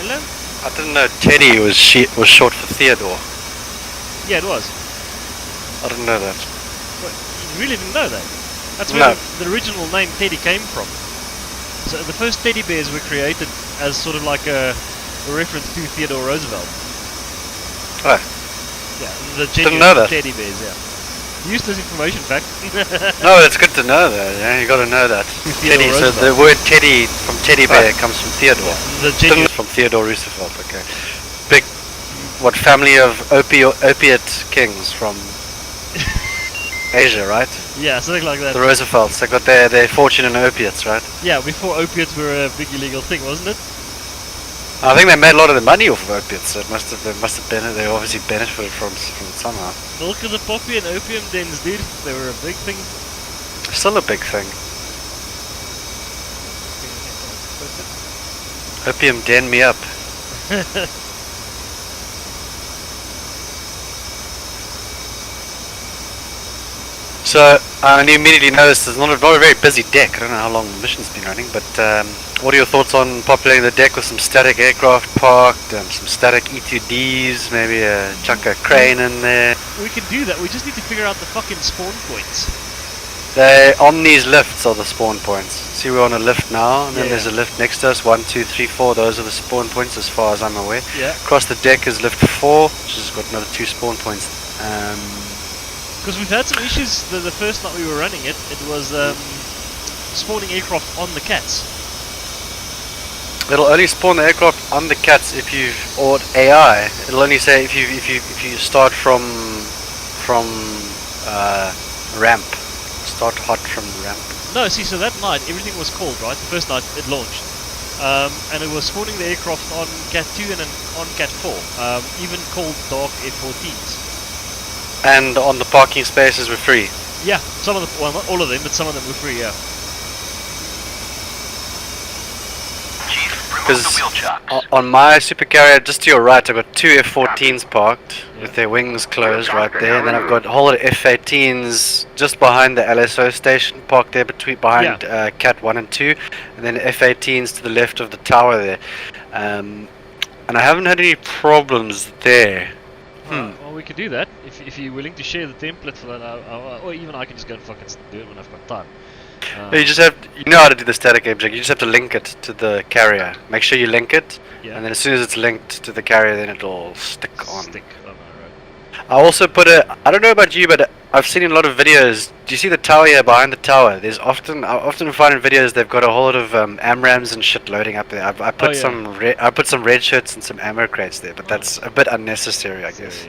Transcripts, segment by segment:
Hello? I didn't know Teddy was short for Theodore. Yeah, it was. I didn't know that. What, you really didn't know that? That's No. where the original name Teddy came from. So the first teddy bears were created as sort of like a reference to Theodore Roosevelt. Oh, Yeah, the Didn't know genuine that. teddy bears, yeah. Useless information fact. no, it's good to know that. Yeah, you got to know that. Theodore Teddy. So Roosevelt. the word Teddy from teddy bear comes from Theodore. The genuine. From Theodore Roosevelt. Okay. Big. What family of opiate kings from Asia, right? Yeah, something like that. The Roosevelts. They got their fortune in opiates, right? Yeah, before opiates were a big illegal thing, wasn't it? I think they made a lot of the money off of opiates. So they obviously benefited from it somehow. Milk of the poppy and opium dens, dude. They were a big thing. Still a big thing. Opium den me up. So I immediately noticed it's not a very busy deck. I don't know how long the mission's been running, but what are your thoughts on populating the deck with some static aircraft parked, some static E2Ds, maybe chuck a crane in there? We can do that. We just need to figure out the fucking spawn points. They on these lifts are the spawn points. See, we're on a lift now, and then there's a lift next to us. 1, 2, 3, 4. Those are the spawn points, as far as I'm aware. Yeah. Across the deck is lift 4, which has got another 2 spawn points. Because we've had some issues the first night we were running it. It was spawning aircraft on the cats. It'll only spawn the aircraft on the cats if you or AI. It'll only say if you start from ramp. Start hot from ramp. No, see, so that night everything was cold, right? The first night it launched, and it was spawning the aircraft on Cat 2 and then on Cat 4, even called dark F-14s. And on the parking spaces were free. Yeah, some of them, well, not all of them, but some of them were free. Yeah. Because on my supercarrier, just to your right, I've got 2 F-14s parked with their wings closed right there, and then I've got a whole lot of F-18s just behind the LSO station, parked there behind Cat 1 and 2, and then F-18s to the left of the tower there. And I haven't had any problems there. Well, we could do that if you're willing to share the template for that, or even I can just go and fucking do it when I've got time. You just have, you know how to do the static object. You just have to link it to the carrier. Make sure you link it, and then as soon as it's linked to the carrier, then it'll stick on. I also put I don't know about you, but I've seen in a lot of videos. Do you see the tower here behind the tower? I often find in videos they've got a whole lot of AMRAMs and shit loading up there. I put some red shirts and some ammo crates there, but that's a bit unnecessary, I guess.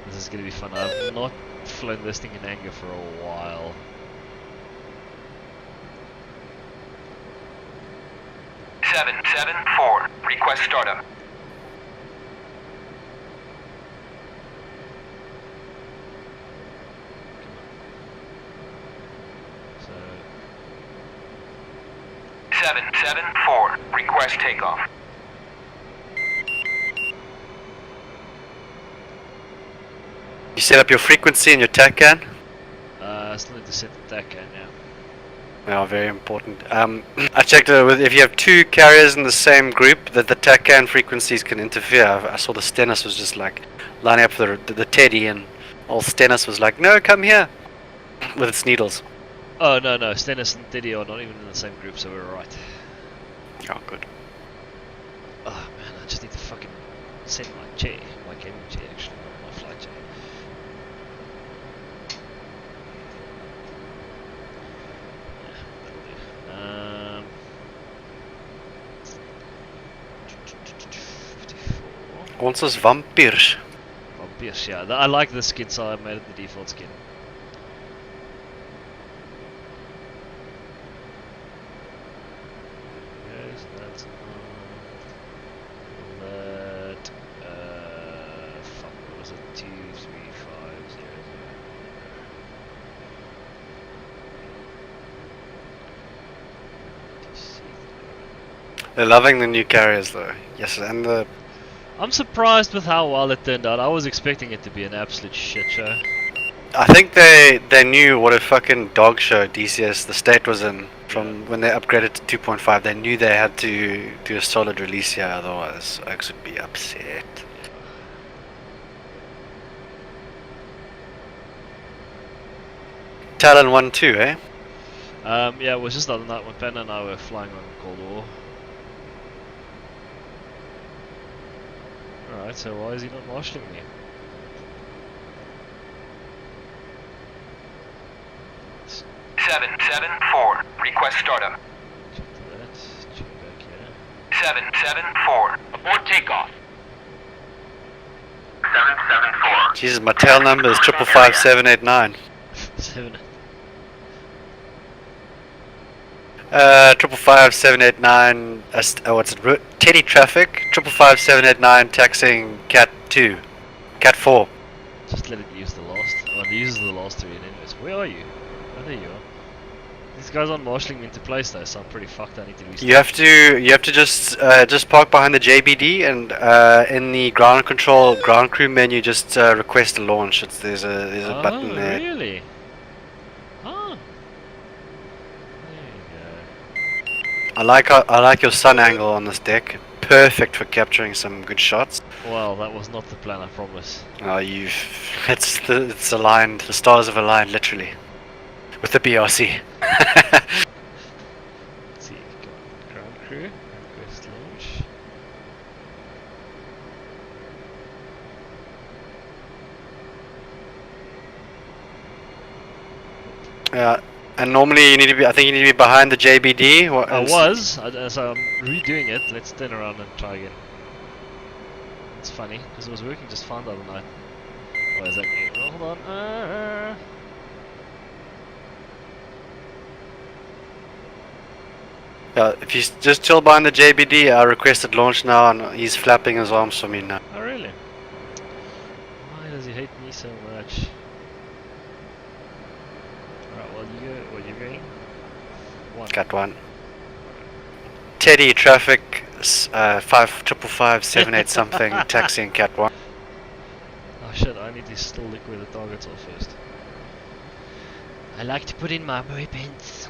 This is gonna be fun. I've not flown this thing in anger for a while. Seven 4. Request startup. So 7 4. Request takeoff. You set up your frequency and your TACAN? I still need to set the TACAN now. Yeah, very important. I checked if you have 2 carriers in the same group, that the TACAN frequencies can interfere. I saw the Stennis was just like lining up for the Teddy, and old Stennis was like, "No, come here," with its needles. Oh no, Stennis and Teddy are not even in the same group, so we're alright. Oh, good. Oh man, I just need to fucking set my chair, my gaming chair actually, not my flight chair. Ons is vampiers. Vampiers, yeah. I like the skin, so I made it the default skin. Yes, that's that. Fuck, what was it? 23500. They're loving the new carriers though. Yes, and the I'm surprised with how well it turned out. I was expecting it to be an absolute shit show. I think they knew what a fucking dog show DCS the state was in from when they upgraded to 2.5. They knew they had to do a solid release here, otherwise Oaks would be upset. Talon 1-2, eh? Yeah, it was just the other night when Panda and I were flying on Cold War. Alright, so why is he not marshalling me? 774. Request startup. Check that. Check back here. 774. Abort takeoff. 774. Jesus, my tail number is 555789. 7. 555789. What's it? Teddy traffic. 555789 taxing Cat 2, Cat 4. Just let it use the last. Oh, it uses the last 3 anyways. Where are you? Oh, there you are. These guys aren't marshalling me into place though, so I'm pretty fucked. I need to restart. You have to just park behind the JBD and in the ground control ground crew menu just request a launch. There's a button there. Really? Oh. There you I like your sun angle on this deck. Perfect for capturing some good shots. go. Well, that was not the plan, I promise. Oh, it's aligned. The stars have aligned literally with the BRC. Let's see, ground crew, request launch. And normally you need to be. I think you need to be behind the JBD. So I'm redoing it. Let's turn around and try again. It's funny because it was working just fine the other night. Oh, is that me? Oh, hold on. If you just chill behind the JBD, I requested launch now, and he's flapping his arms for me now. Oh, really? Why does he hate me so much? Alright, well, you go. Where you going? 1. Cat 1. Teddy traffic 555778 something taxiing Cat 1. Oh shit, I need to still look where the targets are first. I like to put in my weapons.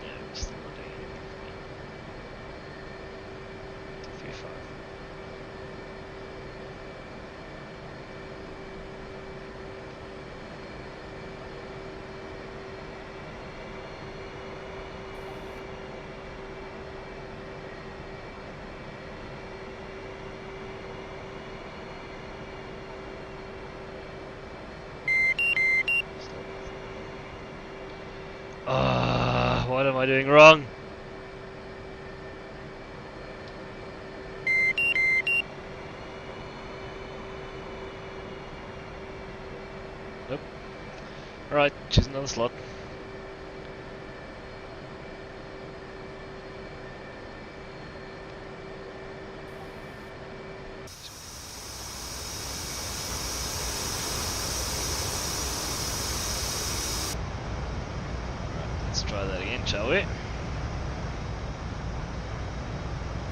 Yeah, we're still not doing anything for me. 3-5. What am I doing wrong? Nope. Alright, choose another slot. Let's try that again, shall we?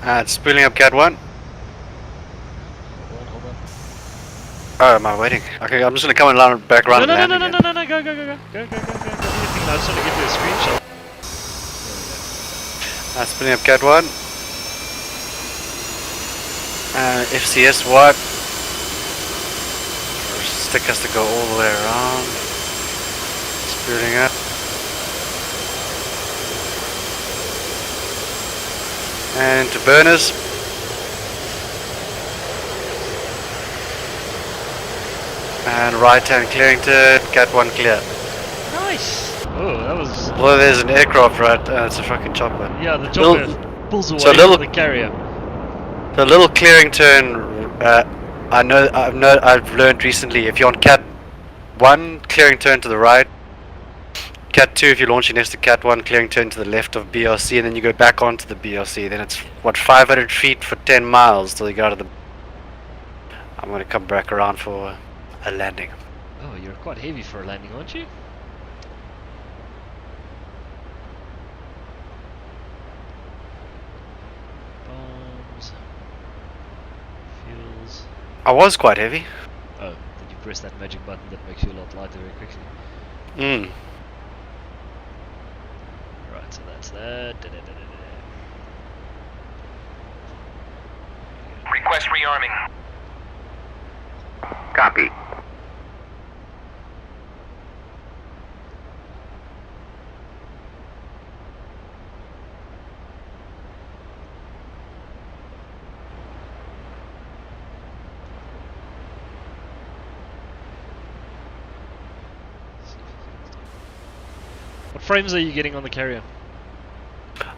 It's spooling up Cat 1. Hold on. Oh, am I waiting? Okay, I'm just gonna come and line back around No, and no, land no, again. no, go. I just want to give you a screenshot. Spooling up Cat 1. FCS wipe. Stick has to go all the way around. Spooling up. And to burners. And right hand clearing turn, Cat 1 clear. Nice! Oh, that was... Well, there's an aircraft, right? It's a fucking chopper. Yeah, the chopper pulls away so little- from the carrier. The little clearing turn, I've learned recently, if you're on Cat 1, clearing turn to the right. Cat 2, if you're launching next to Cat 1, clearing turn to the left of BRC, and then you go back onto the BRC. Then it's, 500 feet for 10 miles till you go out of the... I'm going to come back around for a landing. Oh, you're quite heavy for a landing, aren't you? was. I was quite heavy. Oh, then you press that magic button that makes you a lot lighter very quickly. Right, so that's that. Request rearming. Copy. What frames are you getting on the carrier?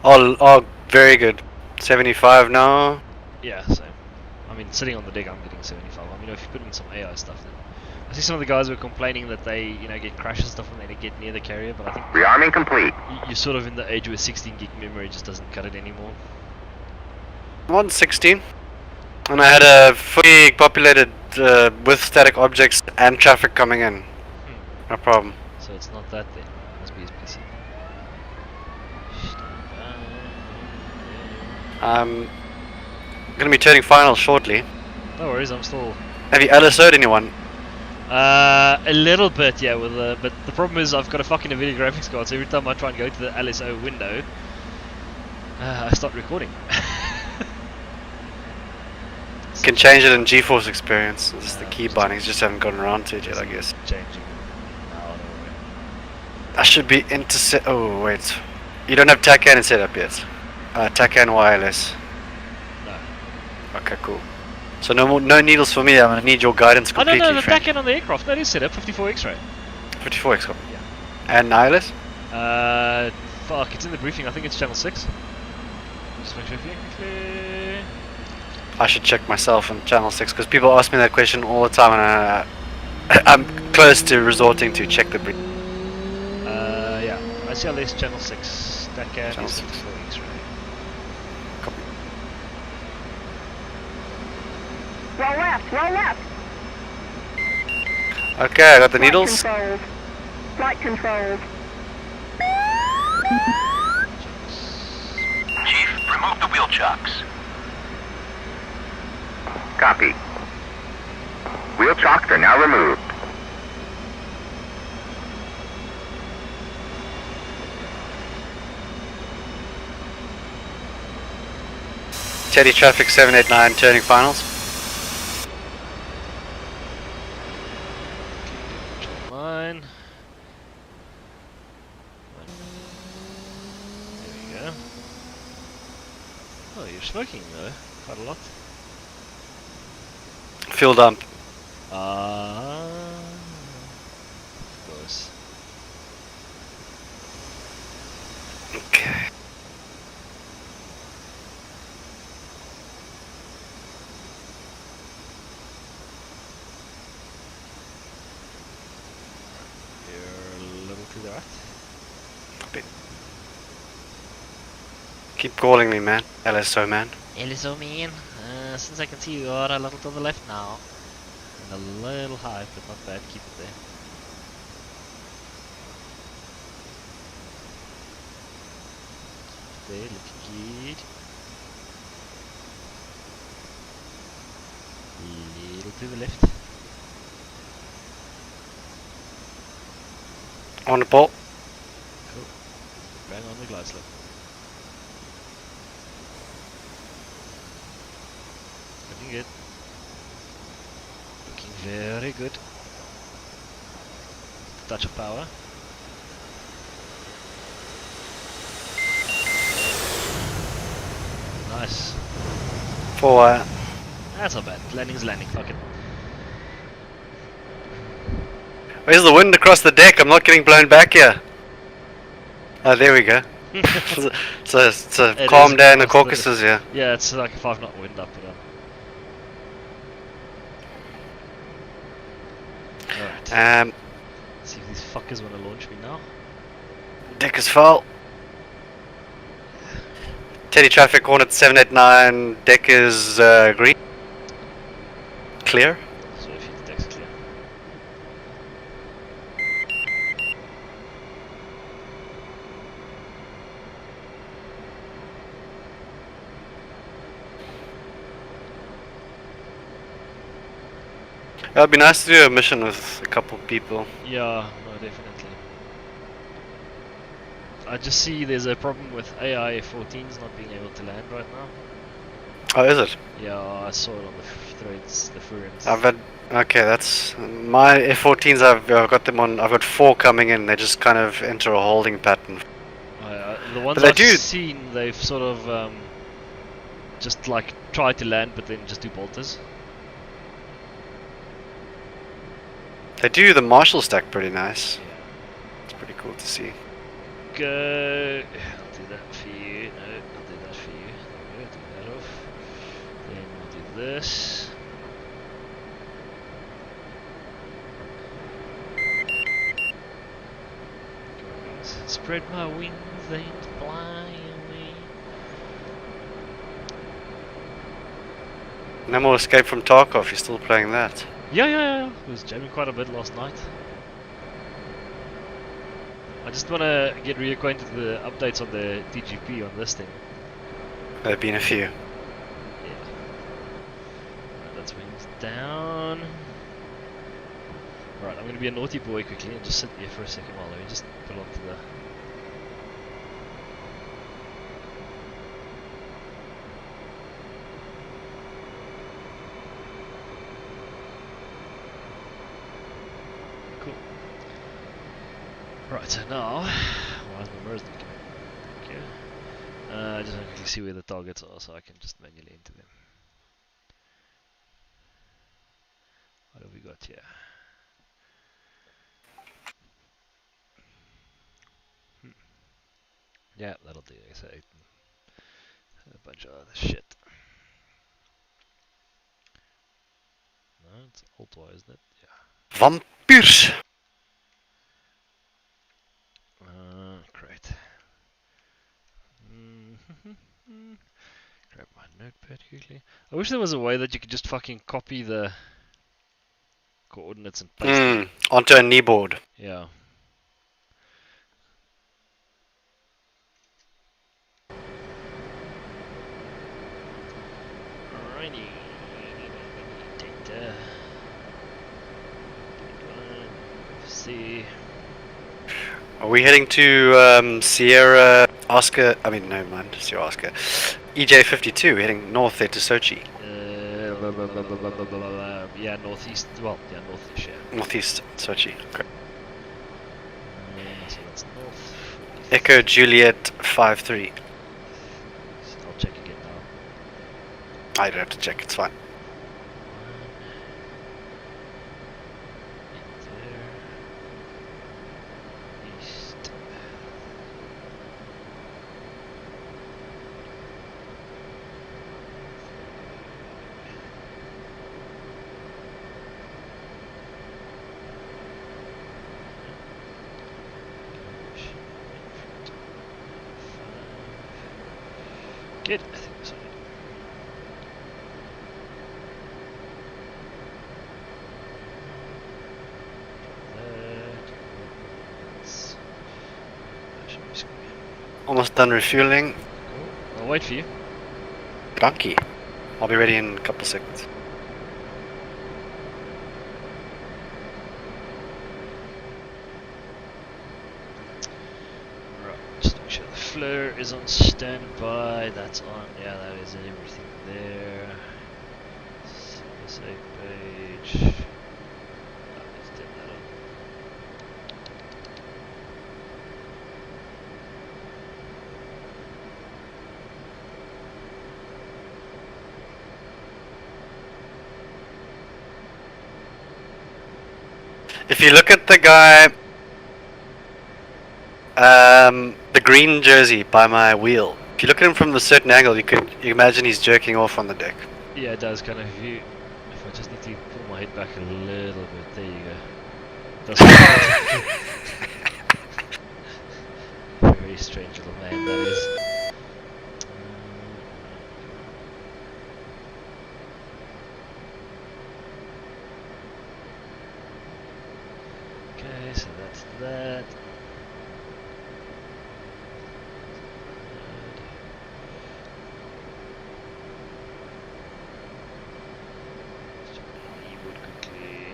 Oh, very good. 75 now. Yeah, same. I mean, sitting on the deck, I'm getting 75. I mean, if you put in some AI stuff, then I see some of the guys were complaining that they, get crashes and stuff when they get near the carrier. But I think Rearming complete. you're sort of in the age where 16 gig memory just doesn't cut it anymore. I'm on 16, and I had a fully populated with static objects and traffic coming in. No problem. So it's not that then. It must be his PC. I'm gonna be turning final shortly. No worries, I'm still. Have you LSO'd anyone? A little bit, yeah. But the problem is I've got a fucking NVIDIA graphics card, so every time I try and go to the LSO window, I start recording. Can change it in GeForce Experience. This is the key bindings, just haven't gotten around to it yet, I guess. Changing. No, don't worry. I should be intercept. Oh wait, you don't have TACAN set up yet. TACAN wireless. No. Okay, cool. So no needles for me. I'm gonna need your guidance Oh completely. no, the TACAN on the aircraft that is set up 54 X-ray. 54 X. Yeah. And wireless. Fuck, it's in the briefing. I think it's channel 6. Just make sure if you quickly. I should check myself on channel 6 because people ask me that question all the time, and I'm close to resorting to check the brief. Yeah. ICLS channel 6. TACAN Channel is 6. 54 X-ray. Copy. Roll left, roll left. Okay, I got the needles. Flight controls. Chief, remove the wheel chocks. Copy. Wheel chocks are now removed. Teddy traffic 789 turning finals. Line. There we go. Oh, you're smoking though, quite a lot. Fuel dump. Of course. Okay. You're a little to the right. Keep calling me, man. LSO man. LSO man, since I can see you are a little to the left now. And a little high, but not bad, keep it there. There, looking good. Little to the left. On the ball. Cool. Bang on the glide slope. Looking good. Looking very good. Touch of power. Nice. For That's not bad. Landing's landing. Fuck it. where's the wind across the deck? I'm not getting blown back here. Oh, there we go. It's a It calm is day in the across Caucasus, yeah. Yeah, it's like a 5-knot wind up and down. Alright. See if these fuckers want to launch me now. Deck is full. Teddy traffic Hornet 789. Deck is green. Clear. So if you deck's clear. It'd be nice to do a mission with a couple people. Yeah, no, definitely. I just see there's a problem with AI F-14s not being able to land right now. Oh, is it? Yeah, I saw it on the threads, the forums. I've had. Okay, that's my F-14s. I've got them on. I've got 4 coming in. They just kind of enter a holding pattern. The ones they I've do. seen, they've sort of just like try to land, but then just do bolters. They do the Marshall stack pretty nice. Yeah. It's pretty cool to see. Go. I'll do that for you. No, I'll do that for you. There we go. Take that off. Then we'll do this. Spread my wings and fly away. No more Escape from Tarkov. You're still playing that? Yeah. I was jamming quite a bit last night. I just want to get reacquainted with the updates on the TGP on this thing. There've been a few. Yeah. Right, that's wings down. Right, I'm going to be a naughty boy quickly and just sit here for a second while we just pull onto the... Cool. Right, so now... Why is my mirrors not coming? Okay. I just want to quickly see where the targets are so I can just manually enter them. What have we got here? Yeah, that'll do. So, a bunch of other shit. No, it's Alt-Y, isn't it? Yeah. Vampires! Great. Grab my notepad quickly. I wish there was a way that you could just fucking copy the coordinates and paste them. Onto a kneeboard. Yeah. Alrighty. Data. See. Are we heading to Sierra Oscar? I mean, no, man, Sierra Oscar. EJ52, heading north there to Sochi. Yeah, northeast. Well, yeah, northeast. Yeah. Northeast Sochi. Okay. So that's north. Echo Juliet 53. I'll check again now. I don't have to check, it's fine. Good, I think that's all right. That should be square. Almost done refueling. Cool. I'll wait for you. Donkey. I'll be ready in a couple seconds. Right, just make sure the flare is on standby. That's on. Yeah, that is everything there. Save page. Let's turn that on. If you look at the guy, the green jersey by my wheel, if you look at him from a certain angle, you imagine he's jerking off on the deck. Yeah, it does kind of. If I just need to pull my head back a little bit, there you go. That's very strange little man that is. Okay, so that's that. Let's check the keyboard quickly.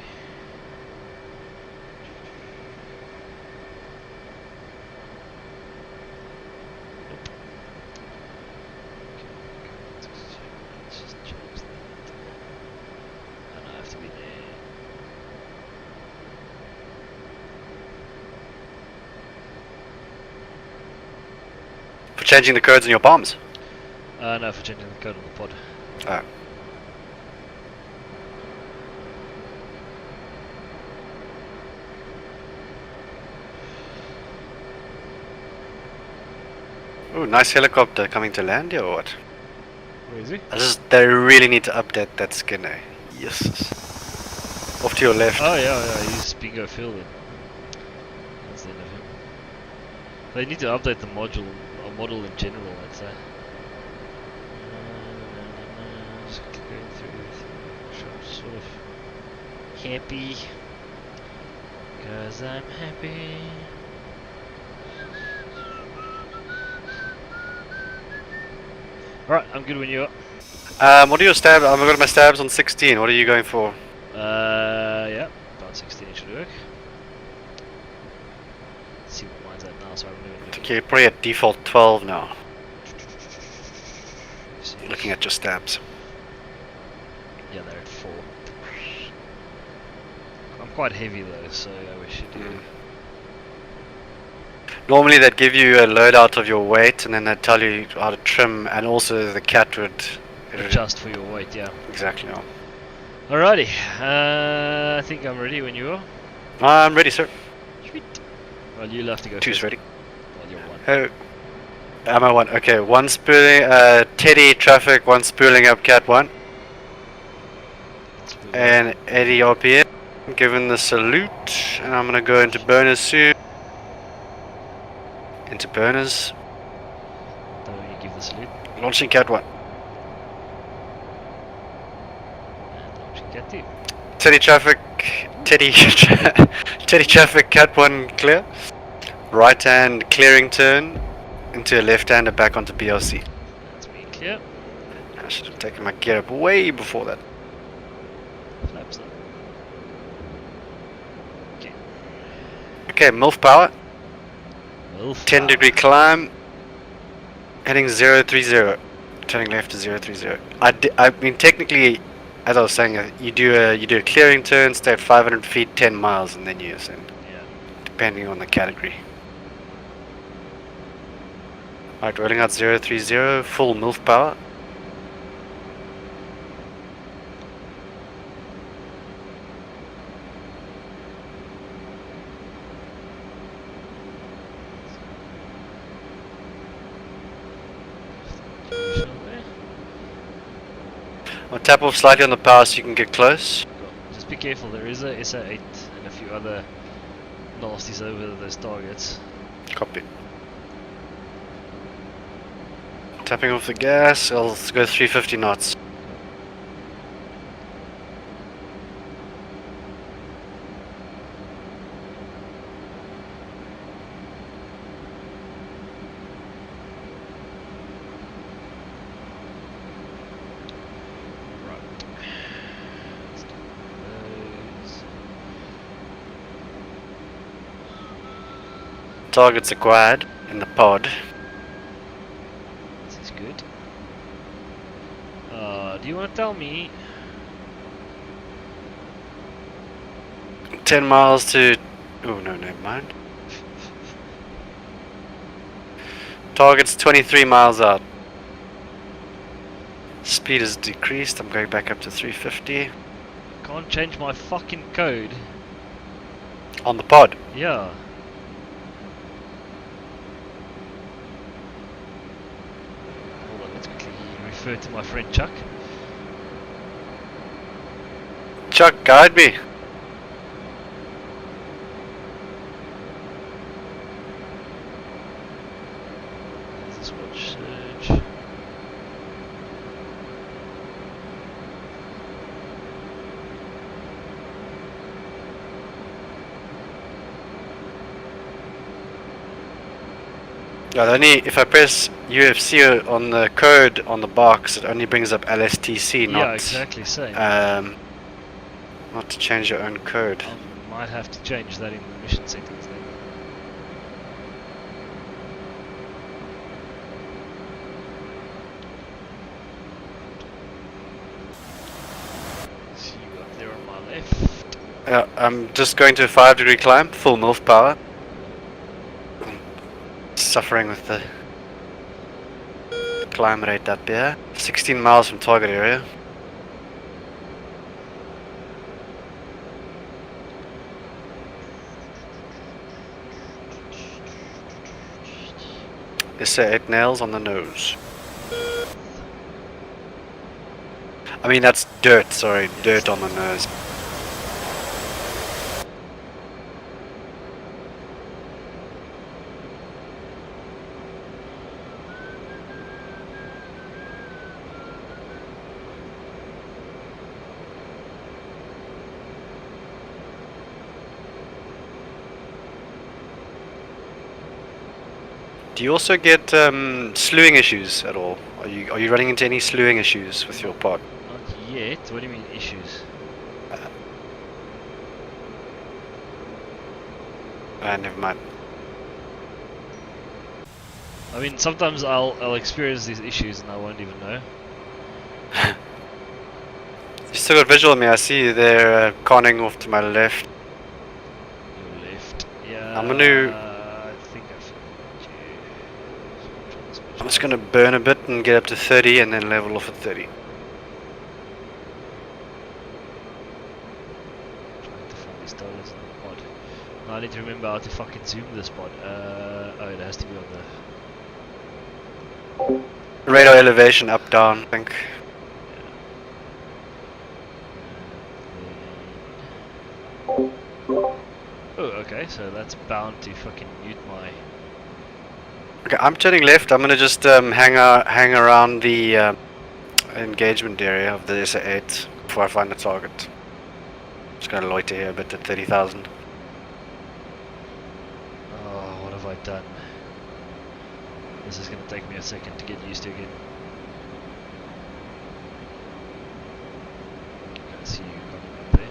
changing the codes in your bombs? No, for changing the code on the pod. Oh. Ooh, nice helicopter coming to land here or what? Where is he? They really need to update that skin, eh? Yes. Off to your left. Oh yeah, he's bingo filled. That's the end of him. They need to update the model in general, I'd say. Just going through everything. I'm sort of happy. Cause I'm happy. Alright, I'm good when you are. What are your stabs? I've got my stabs on 16. What are you going for? Yeah, about 16 should work. Let's see what mine's at now, so I haven't even I think you're probably at default 12 now. Looking at your stabs. Yeah, they're at 4. I'm quite heavy though, so I wish you do. Normally they'd give you a loadout of your weight and then they'd tell you how to trim, and also the cat would adjust for your weight, yeah. Exactly. Yeah. Alrighty, I think I'm ready when you are. I'm ready, sir. Sweet. Well, you'll have to go. Two's ready. Well, you're one. Oh, am I one? Okay, one spooling, Teddy traffic, one spooling up cat 1. And Eddie RPM, giving the salute, and I'm gonna go into burners soon. Into burners. So you give the salute. Launching cat 1. And launching cat 2. Teddy traffic, Teddy traffic, cat 1 clear. Right hand clearing turn into a left hander back onto BLC. That's me clear. I should have taken my gear up way before that. Flaps up. Okay. Okay, MILF power. 10 power. degree climb. Heading 030. Turning left to 030. I mean, technically, as I was saying, you do a clearing turn, stay at 500 feet, 10 miles, and then you ascend. Yeah. Depending on the category. Alright, rolling out 030, full MILF power. I'll tap off slightly on the power so you can get close. Just be careful, there is a SA8 and a few other nasties over those targets. Copy. Tapping off the gas, I'll go 350 knots. Targets acquired in the pod. This is good. Do you want to tell me? 10 miles to... Oh no, never mind. Target's 23 miles out. Speed is decreased, I'm going back up to 350. Can't change my fucking code. On the pod? Yeah. Hold on, let's quickly refer to my friend Chuck. Chuck, guide me. There's this watch search. Yeah, only if I press UFC on the code on the box, it only brings up LSTC, not... Yeah, exactly, same. Not to change your own code. I might have to change that in the mission settings then. See you up there on my left. Yeah, I'm just going to a 5 degree climb, full MILF power. I'm suffering with the climb rate up here. 16 miles from target area. Let's say 8 nails on the nose. I mean, that's dirt, sorry, dirt on the nose. Do you also get slewing issues at all? Are you running into any slewing issues with your pod? Not yet. What do you mean issues? Never mind. I mean, sometimes I'll experience these issues and I won't even know. You still got visual on me. I see you there, conning off to my left. Your left. Yeah. I'm gonna. I think I found you. I'm just gonna burn a bit and get up to 30, and then level off at 30. Trying to find these dollars in the pod. Now I need to remember how to fucking zoom this pod. Oh, it has to be on the. Radar elevation up down, I think. Oh, okay, so that's bound to fucking mute my. Okay, I'm turning left. I'm gonna just hang around the engagement area of the SA8 before I find the target. Just gonna loiter here a bit at 30,000. Oh, what have I done? This is gonna take me a second to get used to again. I see you coming up there.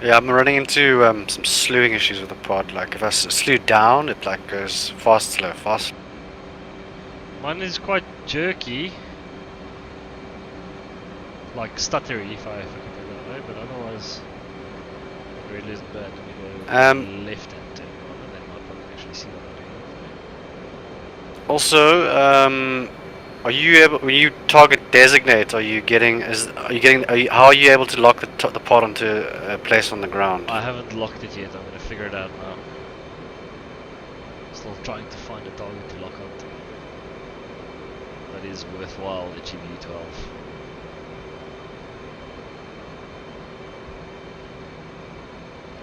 Yeah, I'm running into some slewing issues with the pod. Like if I slew down, it like goes fast, slow, fast. Mine is quite jerky, like stuttery if I can put it that way, but otherwise it really isn't bad. Let me go left and turn on, and then I'll probably actually see what I'm doing. Also, are you able, when you target designate, how are you able to lock the pod onto a place on the ground? I haven't locked it yet. I'm gonna figure it out now. Still trying to find a target to lock onto. That is worthwhile at GBU12.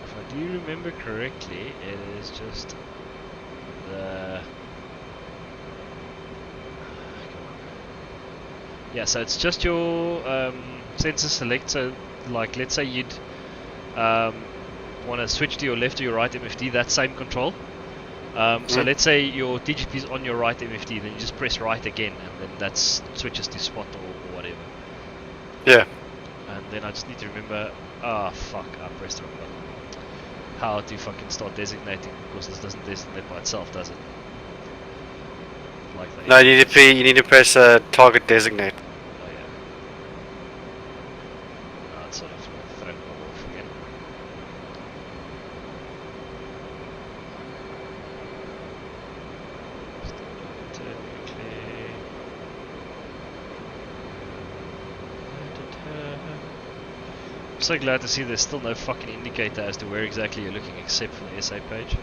If I do remember correctly, it is just the. Yeah, so it's just your sensor select. So, like, let's say you'd want to switch to your left or your right MFD. That same control. So let's say your TGP is on your right MFD, then you just press right again, and then that switches to spot or whatever. Yeah. And then I just need to remember. Ah, fuck! I pressed the wrong button. How to fucking start designating, because this doesn't designate by itself, does it? like the No, you need to press target designate. Oh yeah. Oh, it's sort of thrown me off again. I'm so glad to see there's still no fucking indicator as to where exactly you're looking except for the SA page.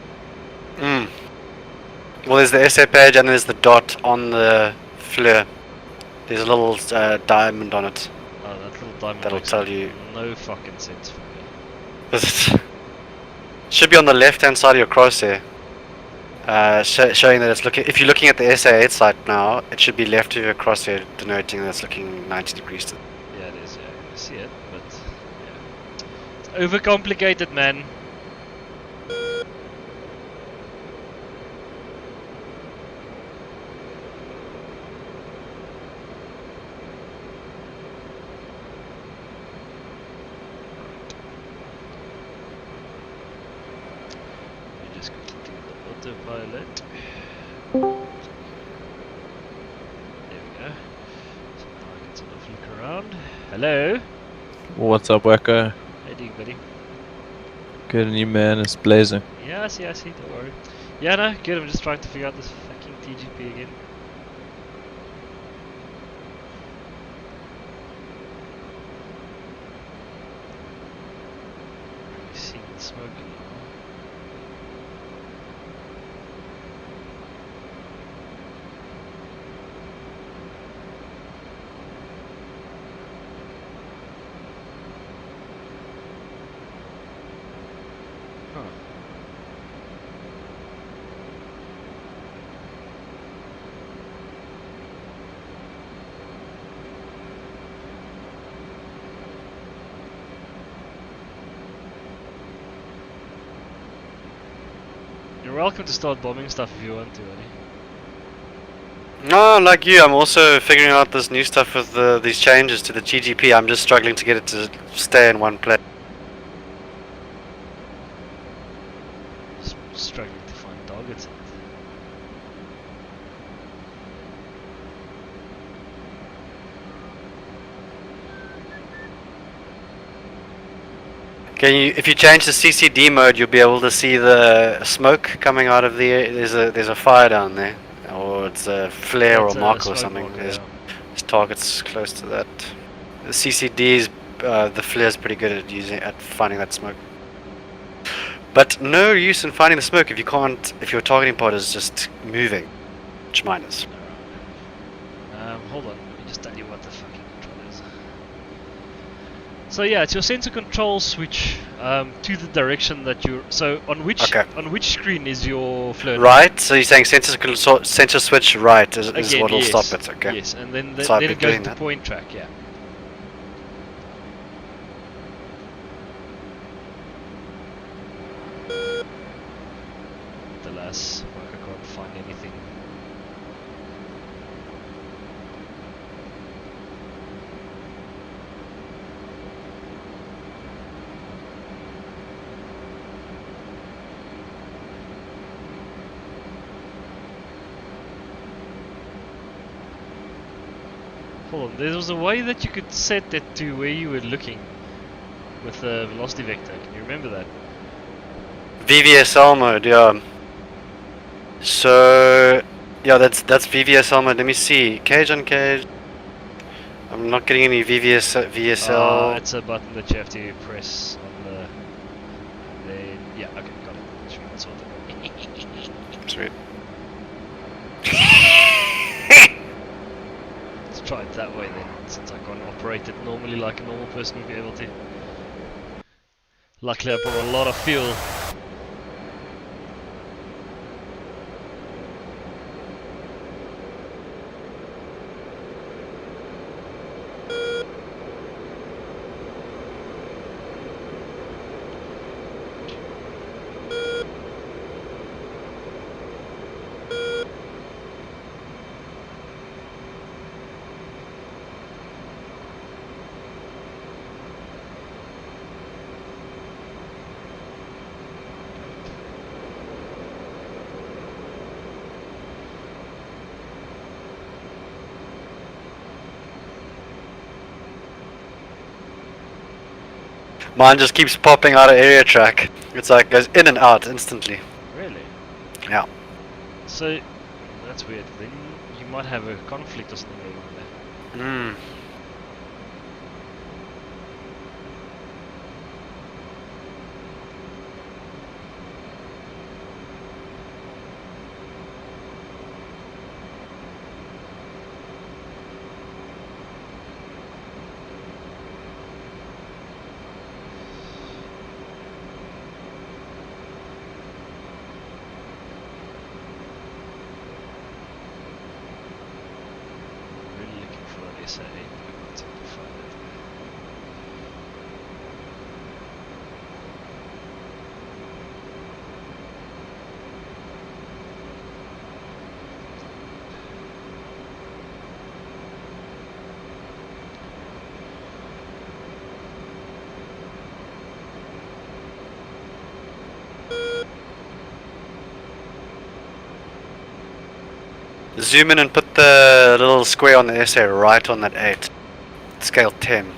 Well, there's the SA page and there's the dot on the flare. There's a little diamond on it. Oh, that little diamond That'll makes tell you. no fucking sense for me. Should be on the left-hand side of your crosshair. Showing that it's looking. If you're looking at the SA8 site now, it should be left of your crosshair, denoting that it's looking 90 degrees to. Yeah, it is. Yeah, I see it, but yeah, it's overcomplicated, man. Let me just quickly do the autopilot. There we go. So now I can sort of look around. Hello. What's up, Wacko? How you doing, buddy? Good, and you, man? It's blazing. Yeah, I see, don't worry. Yeah, no, good, I'm just trying to figure out this fucking TGP again. Really seeing the smoke now. Huh. You're welcome to start bombing stuff if you want to, buddy. No, like you, I'm also figuring out this new stuff with these changes to the GGP. I'm just struggling to get it to stay in one place. Struggling to find targets in it. If you change the CCD mode, you'll be able to see the smoke coming out of the. There's a fire down there, or it's a flare or marker or something. Marker, There's yeah. targets close to that. The CCD's the flare's pretty good at finding that smoke. But no use in finding the smoke if your targeting pod is just moving, which mine is. Hold on, let me just tell you what the fucking control is. So yeah, it's your sensor control switch to the direction that you're. So on which screen is your flare? Right. So you're saying sensor switch right is Again, what'll yes. stop it. Okay. Yes, and then So then it goes to point track. Yeah. Alas, I can't find anything. Hold on, there was a way that you could set it to where you were looking with the velocity vector. Can you remember that? VVSL mode, yeah. So yeah, that's VVSL mode. Let me see. Cage on cage. I'm not getting any VSL. It's a button that you have to press on the. Then yeah, okay, got it. Sure, that's sorted. Sweet. Let's try it that way then, since I can't operate it normally like a normal person would be able to. Luckily, I brought a lot of fuel. Mine just keeps popping out of area track. It's like goes in and out instantly. Really? Yeah. So that's weird. Then you might have a conflict or something going on there. SA, but I can't seem to find it. Zoom in and put the little square on the SA right on that 8. Scale 10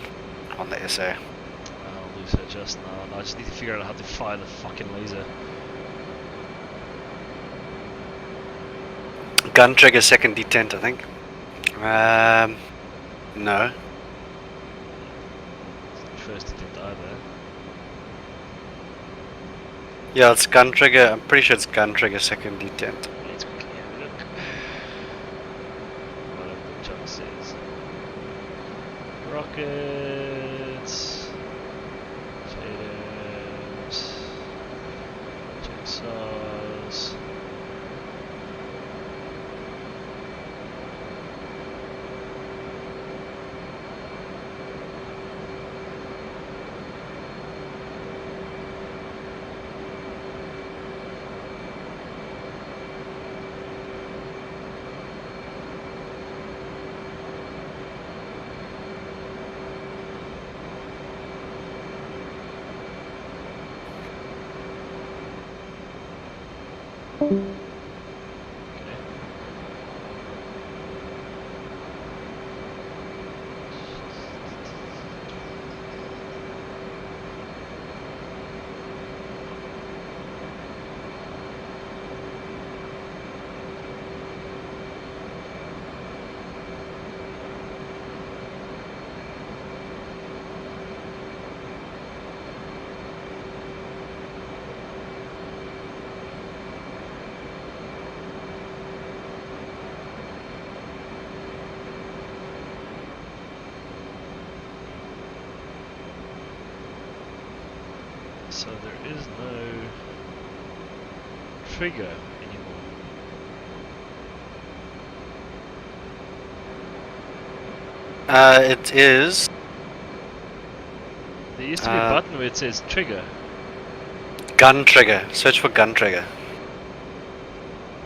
on the SA. I'll do so just now. I just need to figure out how to fire the fucking laser. Gun trigger second detent, I think. No. It's not first detent either. Yeah, it's gun trigger. I'm pretty sure it's gun trigger second detent. Let's quickly have a look. Whatever the Chuck says. Rockets. Shaders. Jigsaws. So there is no trigger anymore. It is. There used to be a button where it says trigger. Gun trigger. Search for gun trigger.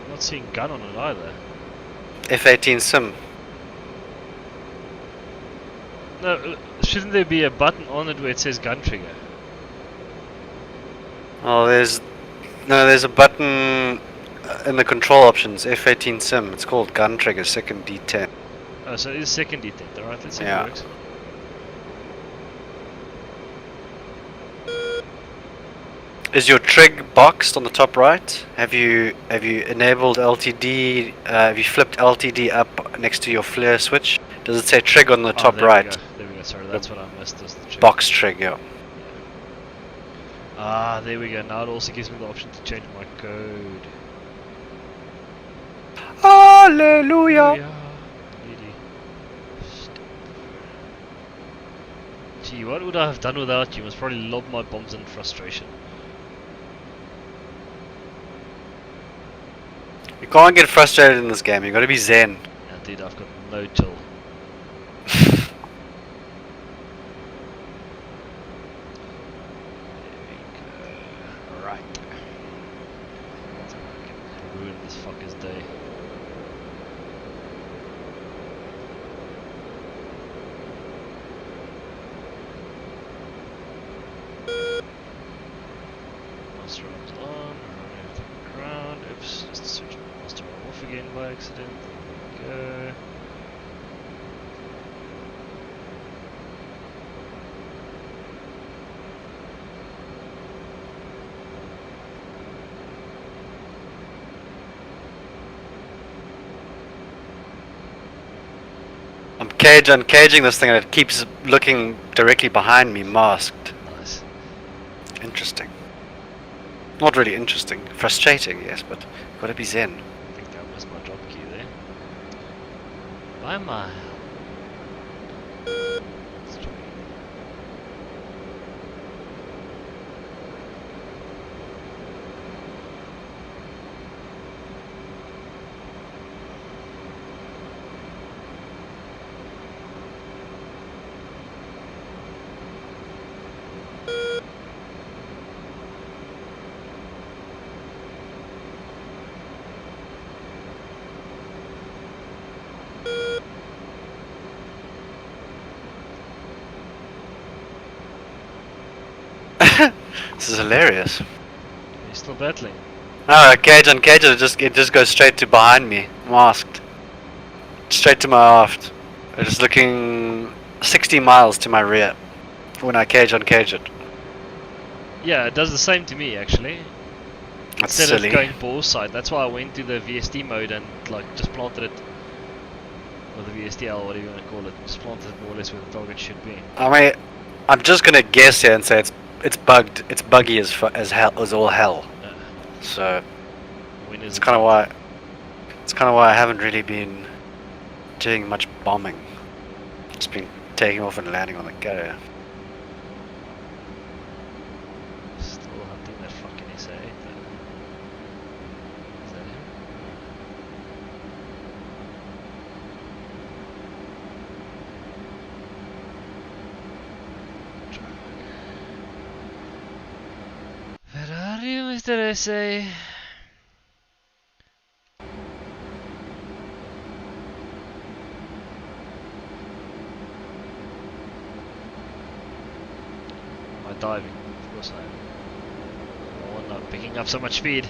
I'm not seeing gun on it either. F18 sim. No, shouldn't there be a button on it where it says gun trigger? Oh, there's a button in the control options. F18 sim. It's called gun trigger second D10. Oh, so it is second detent. Alright, let's see if Yeah. it works. Is your trig boxed on the top right? Have you enabled LTD? Have you flipped LTD up next to your flare switch? Does it say trig on the top there right? We go. There we go. Sorry, that's what I missed. Was the trigger. Box trig, yeah. Ah, there we go. Now it also gives me the option to change my code. Hallelujah! Gee, what would I have done without you? Must probably lob my bombs in frustration. You can't get frustrated in this game. You got to be zen. Yeah, dude, I've got no chill. Right. So I can ruin this fucker's day. Master arms on, running over the ground. Oops, just switch master arm off again by accident. There we go. uncaging this thing and it keeps looking directly behind me, masked. Nice. Interesting. Not really interesting. Frustrating, yes, but gotta be zen. I think that was my drop key there. Why am I? Let's try. This is hilarious. Are you still battling? No, uncage it just goes straight to behind me, masked. Straight to my aft. It's just looking 60 miles to my rear when I uncage it. Yeah, it does the same to me actually. That's Instead silly. of going ball side, that's why I went to the VST mode and like just planted it, or the VSTL, whatever you want to call it, just planted it more or less where the target should be. I mean, I'm just gonna guess here and say it's bugged. It's buggy as hell, as all hell. So it's kind of why I haven't really been doing much bombing. Just been taking off and landing on the carrier. Still hunting that fucking SA. Is that him? Where are you, Mr. SA? Am I diving? Of course I am. Oh, I'm not picking up so much speed.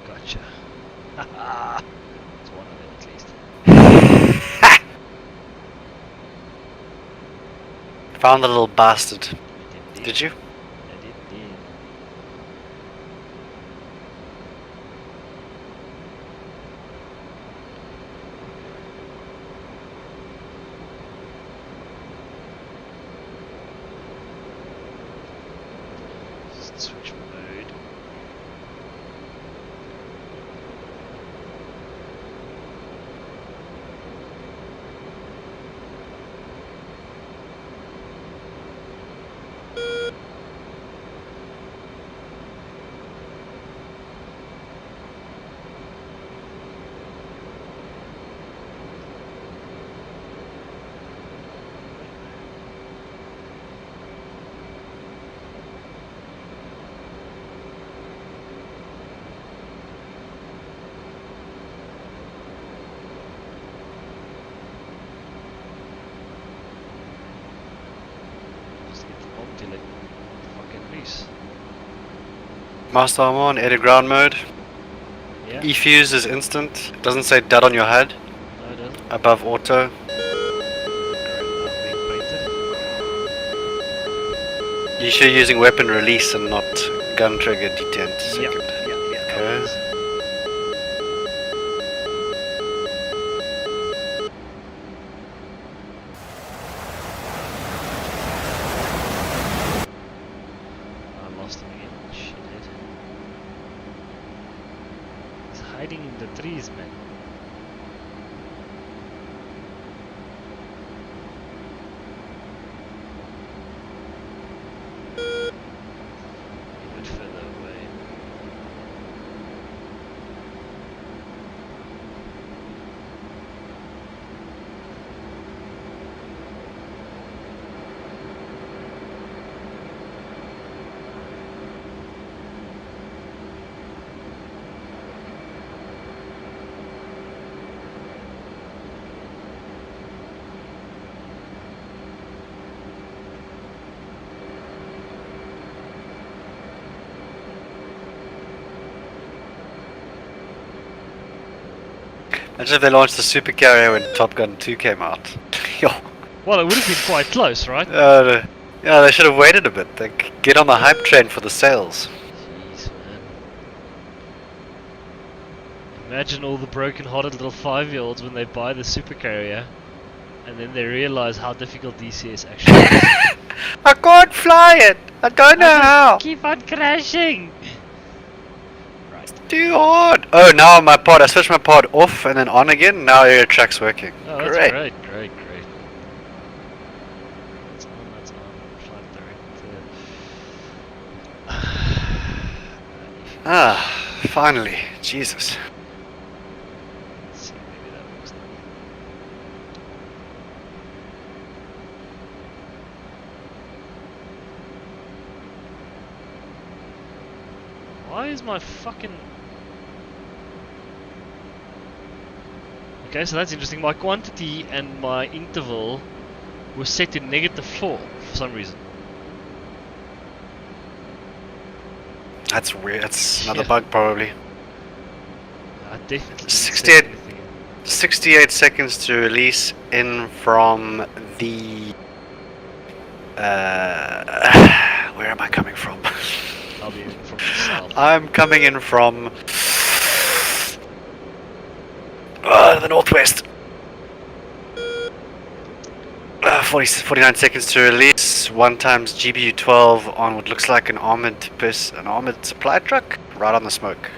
Gotcha. Haha. It's one of them at least. Found the little bastard. Indeed. Did you? I did indeed. Just switch mode. Just get the bomb till it fucking release. Master armor on edit ground mode. Yeah? E-fuse is instant. It doesn't say dud on your HUD. No, it doesn't. Above auto. Correct, being painted. You should be using weapon release and not gun trigger detent. Yeah, Second. yeah. Okay. I lost him hiding in the trees, man. A bit further away. Imagine if they launched the super carrier when Top Gun 2 came out. Yo. Well, it would have been quite close, right? Yeah, they should have waited a bit. They get on the hype train for the sales. Jeez, man. Imagine all the broken-hearted little 5-year-olds when they buy the supercarrier, and then they realize how difficult DCS actually is. I can't fly it. I don't know how. Keep on crashing. Too hard. Oh, now my pod. I switched my pod off and then on again. Now air track's working. Oh, that's great. Great. That's on. Flight director. Finally. Jesus. Let's see, maybe that works now. Why is my fucking... Okay, so that's interesting. My quantity and my interval were set to -4 for some reason. That's weird. That's another bug, probably. I definitely 68 seconds to release in from the... where am I coming from? I'll be in from the south. I'm coming in from... the northwest. 49 seconds to release. 1 times GBU-12 on what looks like an armored supply truck, right on the smoke.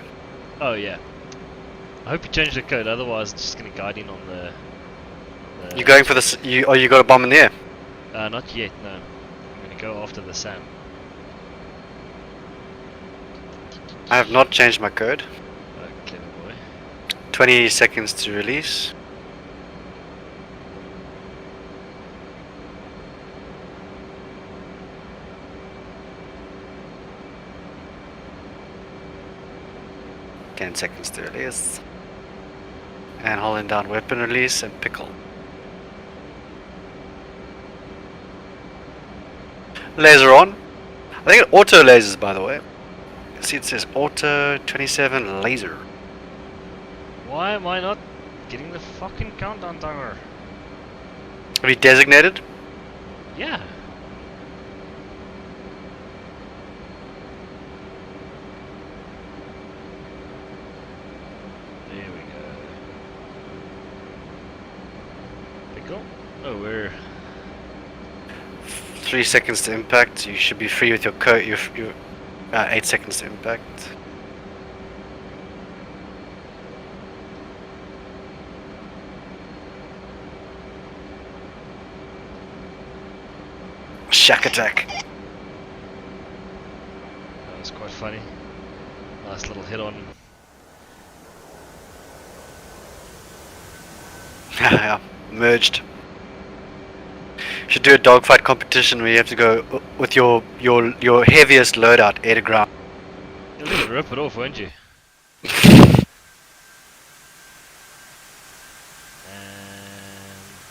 Oh yeah. I hope you changed the code. Otherwise, it's just gonna guide in on the. You going for this? You got a bomb in there? Not yet. No. I'm gonna go after the SAM. I have not changed my code. Oh, clever boy. 20 seconds to release. Ten seconds to release. And holding down weapon release and pickle. Laser on. I think it auto lasers, by the way. You can see it says auto 27 laser. Why am I not getting the fucking countdown timer? Have you designated? Yeah. There we go. Pickle. Oh, we're 3 seconds to impact. You should be free with your code. Your 8 seconds to impact. Shack attack. That was quite funny. Nice little hit on. Yeah, merged. Should do a dogfight competition where you have to go with your heaviest loadout air to ground. You'll just rip it off, won't you?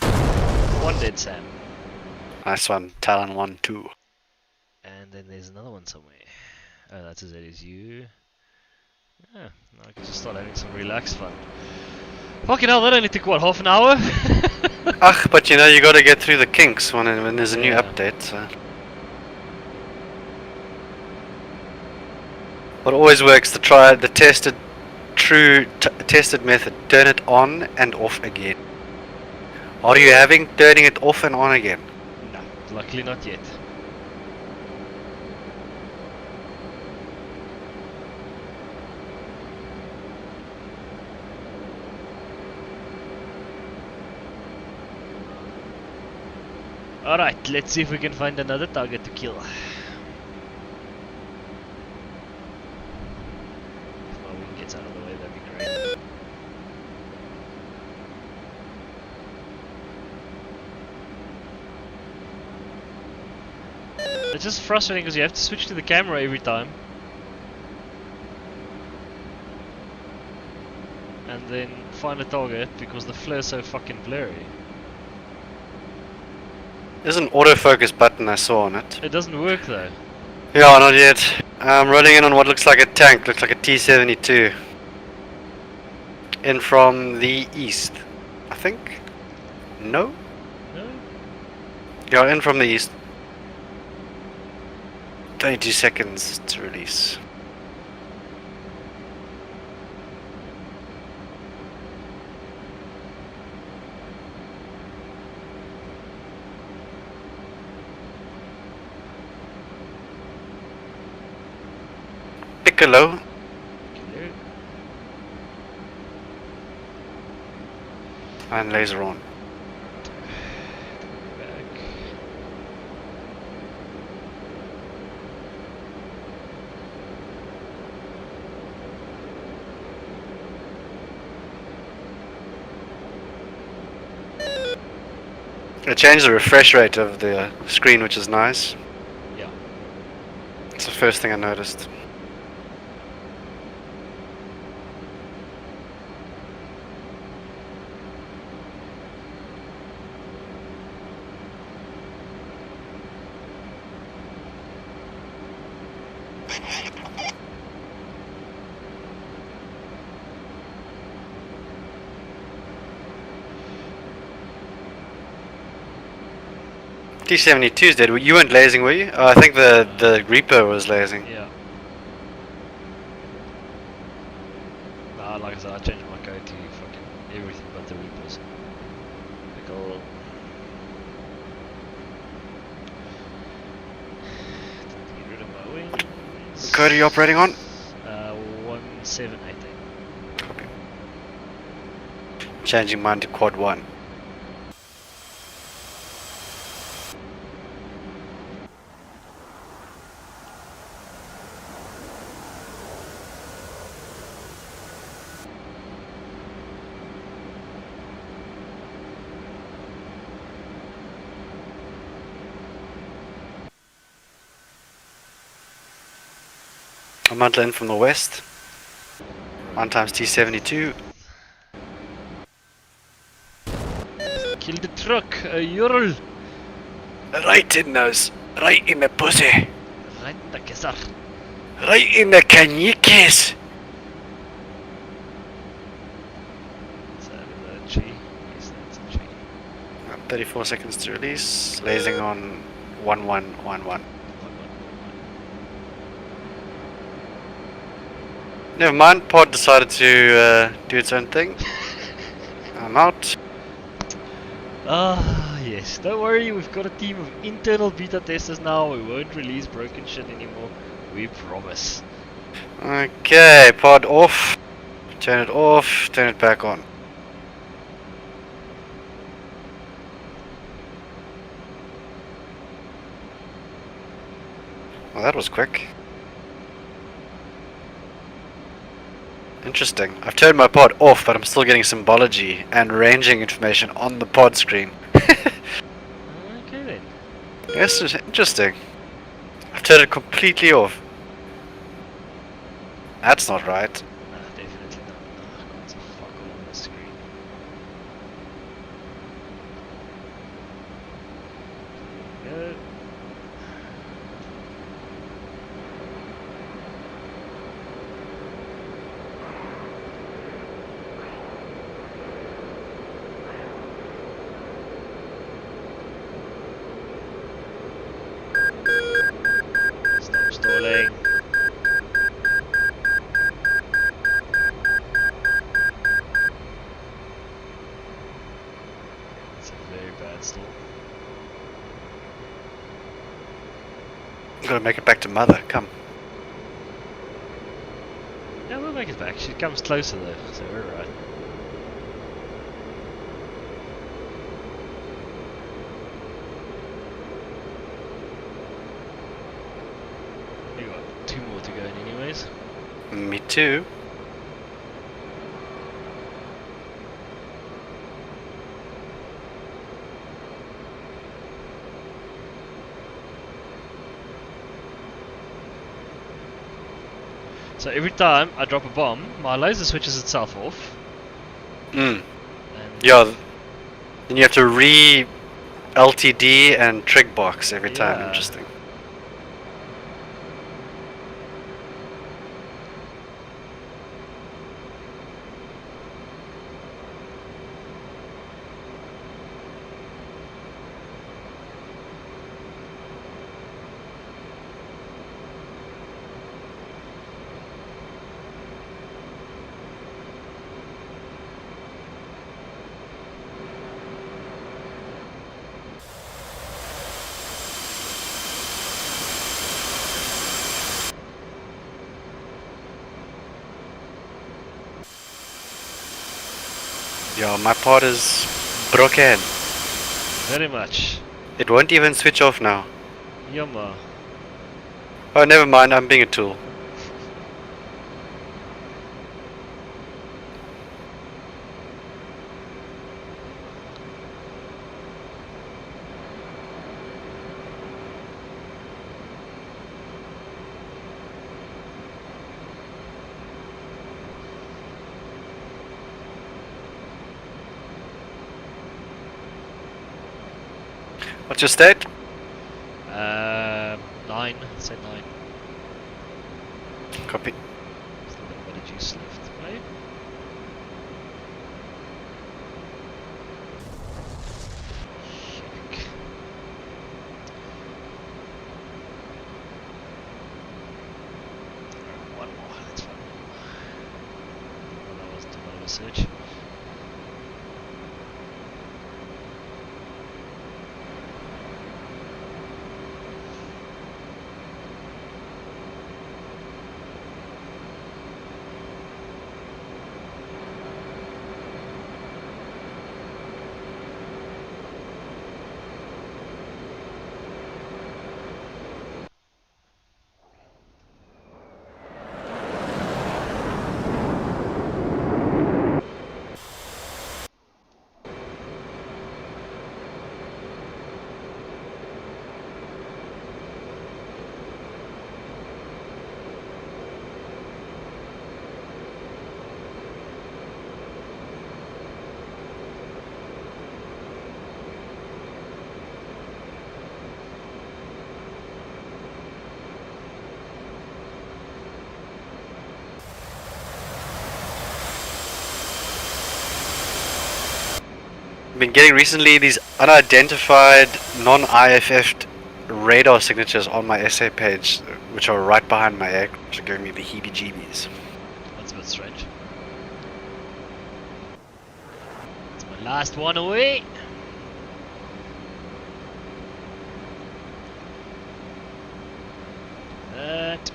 And 1 dead SAM. Nice one, Talon 1, 2. And then there's another one somewhere. Oh, that's as it is you. Yeah, now I can just start having some relaxed fun. Fucking hell, that only took what, half an hour? Ach, but you know, you gotta get through the kinks when there's a new update. So. What always works to try the tested method. Turn it on and off again. Are you having turning it off and on again? No, luckily not yet. Alright, let's see if we can find another target to kill. If my wing gets out of the way, that'd be great. It's just frustrating because you have to switch to the camera every time. And then find a target because the flare is so fucking blurry. There's an autofocus button I saw on it. It doesn't work though. Yeah, not yet. I'm rolling in on what looks like a tank, looks like a T-72. In from the east, I think? No? No? Yeah, in from the east. 22 seconds to release. Piccolo. And laser on. I changed the refresh rate of the screen, which is nice. Yeah. It's the first thing I noticed. T-72 is dead. You weren't lasing, were you? Oh, I think the Reaper was lasing. Yeah. Nah, like I said, I changed my code to fucking everything but the Reapers. Like all... Get rid of my wings. What code are you operating on? 1788. Copy. Changing mine to quad 1. I'm mantle in from the west. 1 times T-72. Kill the truck, Ural! Right in those. Right in the pussy. Right in the kisser. Right in the canyikes. Is that a G? Yes, that's a G. 34 seconds to release. Lasing on 1111. Never mind, pod decided to do its own thing. I'm out. Ah, yes. Don't worry, we've got a team of internal beta testers now. We won't release broken shit anymore. We promise. Okay, pod off. Turn it off, turn it back on. Well, that was quick. Interesting. I've turned my pod off, but I'm still getting symbology and ranging information on the pod screen. Okay then. Yes, it's interesting. I've turned it completely off. That's not right. Nah, definitely not. Oh, I can't see fuck all on the screen. Go. Stop stalling. It's a very bad stall. I'm gonna make it back to mother. Come. Yeah, we'll make it back. She comes closer though, so we're right. Me too. So every time I drop a bomb, my laser switches itself off. Yeah. Then you have to LTD and trig box every time. Interesting. Yeah, my part is broken. Very much. It won't even switch off now. Yumma. Oh, never mind, I'm being a tool. What's your state? 9. Said 9. Copy. Still got a bit of juice left to play. One more, let's find one more. Well, that wasn't too much of a search. Been getting recently these unidentified non-IFF radar signatures on my essay page, which are right behind my egg, which are giving me the heebie-jeebies. That's a bit strange. It's my last one away. That.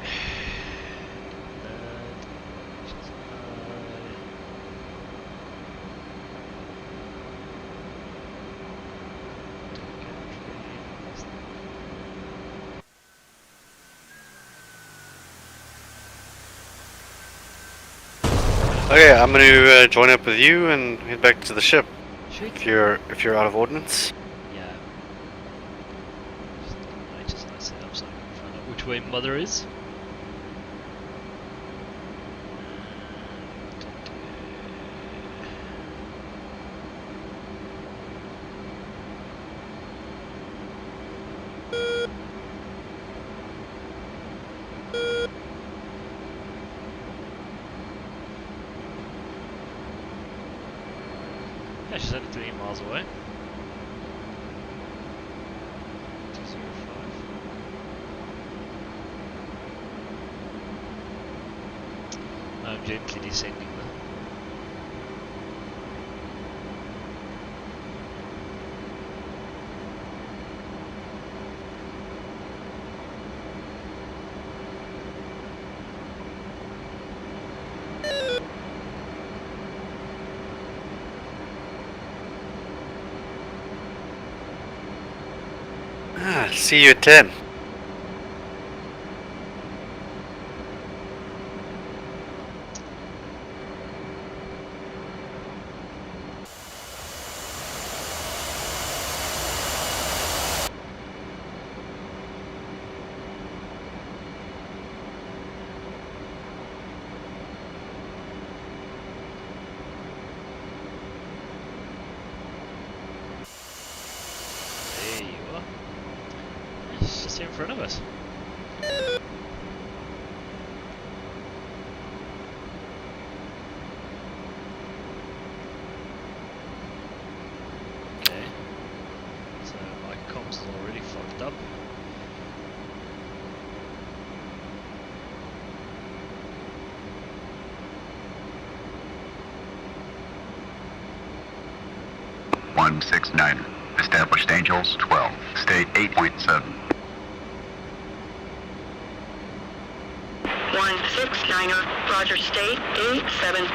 Okay, I'm going to join up with you and head back to the ship. Shoot. If you're out of ordnance. Yeah. Just nice set up so I can find out which way Mother is. Yeah, she's only 3 miles away. 205. I'm gently descending though. See you at 10. close. Okay. So my comms is already fucked up. .169. Established Angels 12. State 8.7. 169er. Roger, state 87.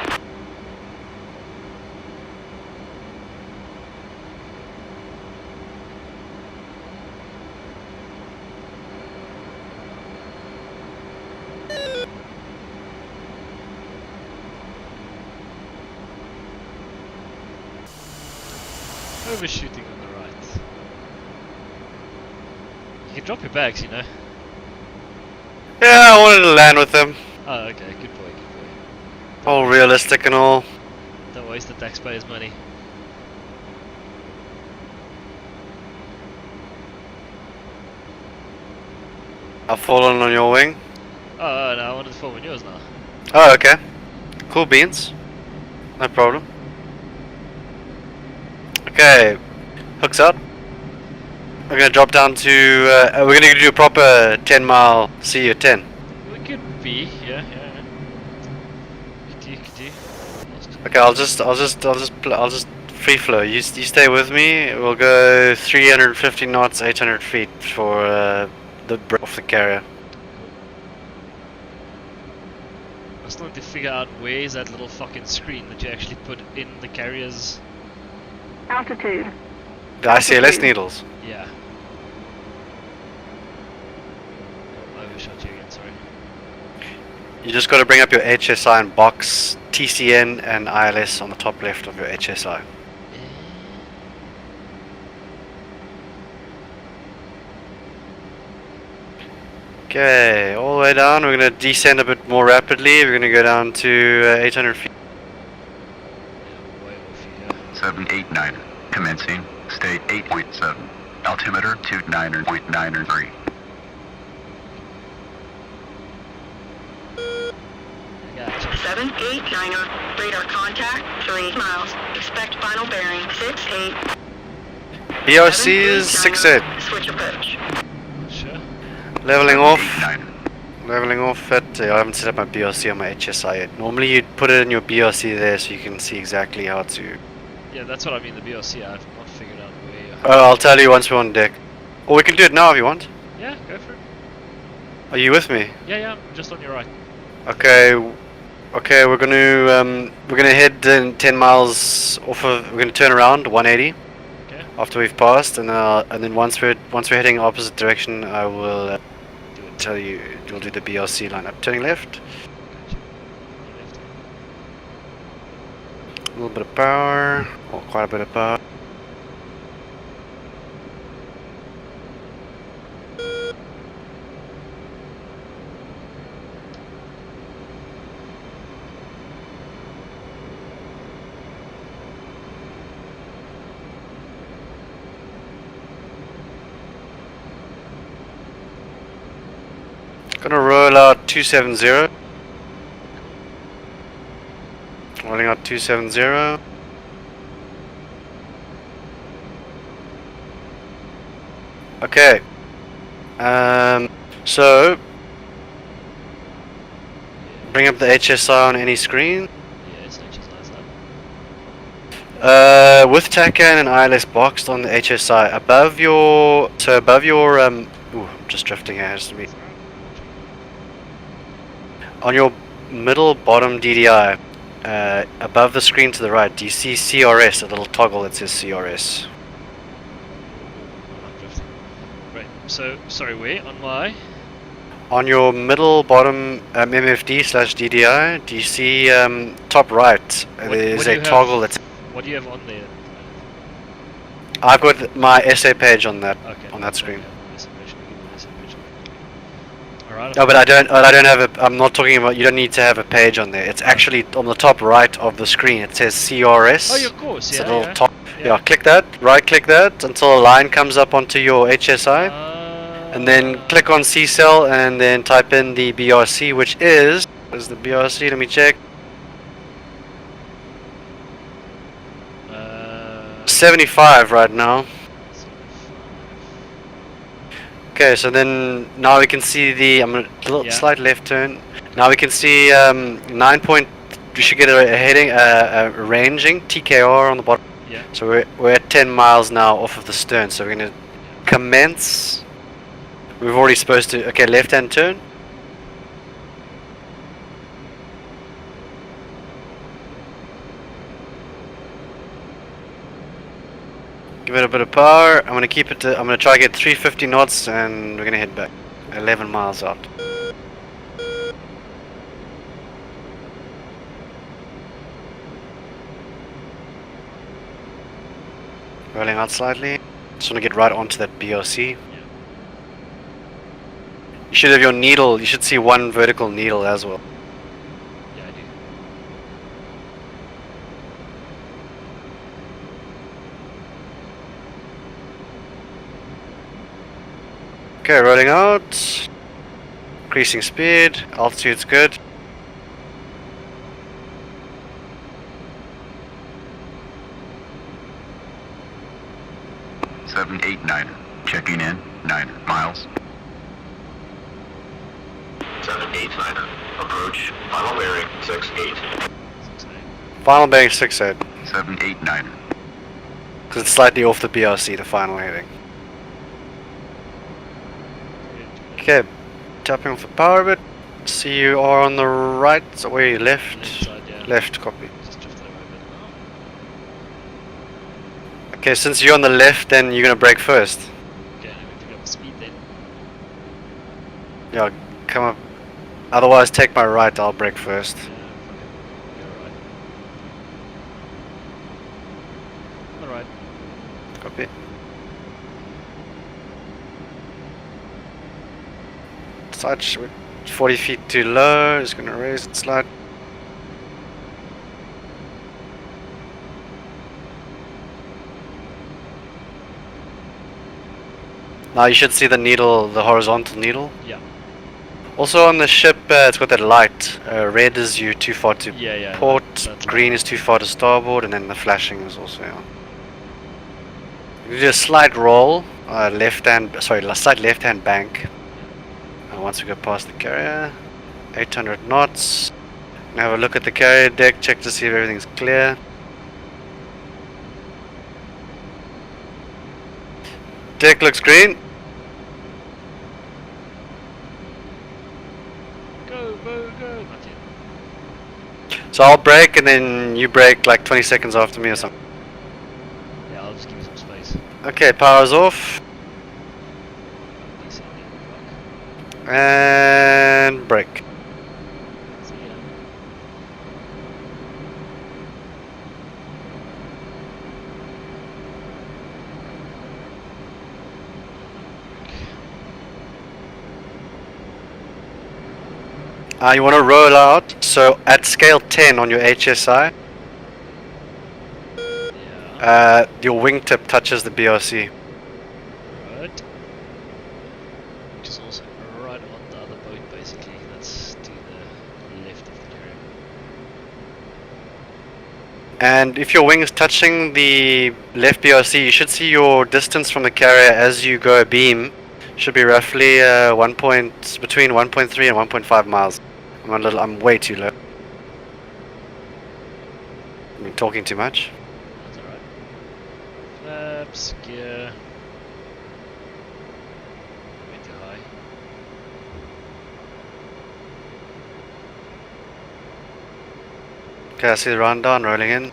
Overshooting on the right. You can drop your bags, you know. Yeah, I wanted to land with them. Oh, okay, good boy, good boy. All realistic and all. Don't waste the taxpayers' money. I've fallen on your wing. Oh, no, I wanted to fall on yours now. Oh, okay. Cool beans. No problem. Okay, hooks up. We're gonna drop down to. We're gonna do a proper 10-mile CU 10. We could be, yeah. Could do. Okay, I'll just free flow. You stay with me. We'll go 350 knots, 800 feet for the break off the carrier. I still need to figure out where is that little fucking screen that you actually put in the carriers. Altitude. The ICLS needles. Yeah. I overshot you again, sorry. You just got to bring up your HSI and box TCN and ILS on the top left of your HSI. Okay, all the way down. We're going to descend a bit more rapidly. We're going to go down to 800 feet. Yeah, way off here. 789. Commencing. State 8.7. Altimeter 29.93. Gotcha. 789er. Radar contact 3 miles. Expect final bearing 68. BRC is 68. Switch approach. Sure. Leveling off. 789. Leveling off at. I haven't set up my BRC on my HSI yet. Normally you'd put it in your BRC there so you can see exactly how to. Yeah, that's what I mean, the BRC. I've not figured out where. Oh, I'll tell you once we're on deck. Or we can do it now if you want. Yeah, go for it. Are you with me? Yeah, I'm just on your right. Okay. Okay, we're gonna head 10 miles off of. We're gonna turn around 180. Okay. After we've passed, and then once we're heading opposite direction, I will tell you. We'll do the BRC line up, turning left. Gotcha. Left. A little bit of power, or quite a bit of power. Gonna roll out 270. Rolling out 270. Okay. So bring up the HSI on any screen. Yeah, it's not just last time. With TACAN and ILS boxed on the HSI above your. So above your ooh, I'm just drifting here. Has to be. On your middle bottom DDI, above the screen to the right, do you see CRS, a little toggle that says CRS? I'm drifting. Right, so, sorry, where? On my? On your middle bottom MFD/DDI, do you see top right, there's a toggle that's... What do you have on there? I've got my essay page on that, Okay, on that screen. Okay. Alright. No, but I don't have a. I'm not talking about. You don't need to have a page on there. It's actually on the top right of the screen. It says CRS. Oh, yeah, of course. It's Yeah. a little top. Yeah. Click that. Right click that until a line comes up onto your HSI. And then click on C cell and then type in the BRC, which is, what is the BRC? Let me check. 75 right now. Okay, so then now we can see the, I'm going to slight left turn. Now we can see 9 point, we should get a heading, a ranging, TKR on the bottom. Yeah. So we're at 10 miles now off of the stern, so we're going to commence. We've already supposed to, okay, left hand turn. Give it a bit of power. I'm going to keep it to, I'm going to try to get 350 knots and we're going to head back 11 miles out. Rolling out slightly. Just want to get right onto that BRC. You should have your needle, you should see one vertical needle as well. Yeah, I do. Okay, rolling out. Increasing speed, altitude's good. Seven, 8, 9. Checking in. 9 miles. 7, 8, 9. Approach. Final bearing 6, 8. Final bearing 6, 8. 7, 8, 9. Because it's slightly off the BRC, the final heading. Okay, tapping off the power a bit. See you are on the right, so where you left? Left side, yeah. Left, copy. Just drift over a bit. Okay, since you're on the left, then you're gonna brake first. Okay, let me pick up the speed then. Yeah, come up. Otherwise, take my right, I'll brake first. Yeah, fuck it. You're alright. Alright. Copy. Side 40 feet too low, just gonna raise it slight. Now you should see the needle, the horizontal needle. Yeah. Also on the ship, it's got that light. Red is you too far to port, that's green is too far to starboard, and then the flashing is also on. You do a slight roll, slight left hand bank. Once we go past the carrier, 800 knots. Now have a look at the carrier deck, check to see if everything's clear. Deck looks green. Go, go, go! Not yet. So I'll brake and then you brake like 20 seconds after me or something. Yeah, I'll just give you some space. Okay, power's off. And brake. See ya. You want to roll out, so at scale 10 on your HSI, your wingtip touches the BRC. Right. Which is also right on the other boat, basically. That's to the left of the carrier. And if your wing is touching the left BRC, you should see your distance from the carrier as you go abeam. Should be roughly between 1.3 and 1.5 miles. I'm way too low. I'm talking too much. That's alright. Flaps, gear. Way too high. Okay, I see the rundown rolling in.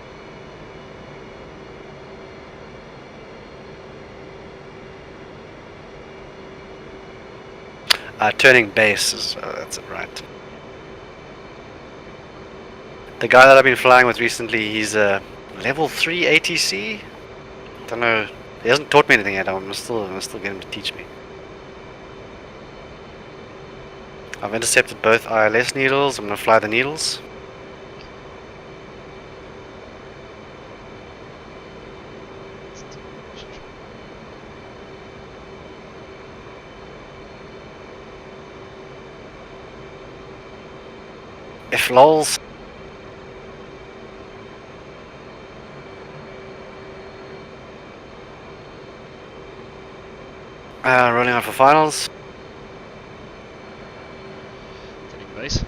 Turning base is, that's it, right. The guy that I've been flying with recently, he's a level 3 ATC. Don't know, he hasn't taught me anything yet. I'm still get him to teach me. I've intercepted both ILS needles. I'm gonna fly the needles. Lols. Rolling out for finals. Turning base.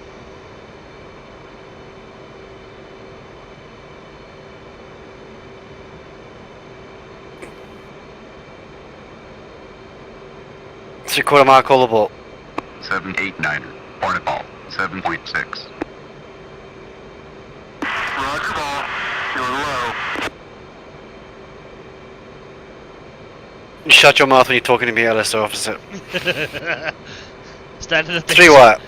Three-quarter mile callable. 789er. Hornet ball. 7.6. Roger ball. Feeling low. Shut your mouth when you're talking to me, LSO officer. Standard attention. 3 wire.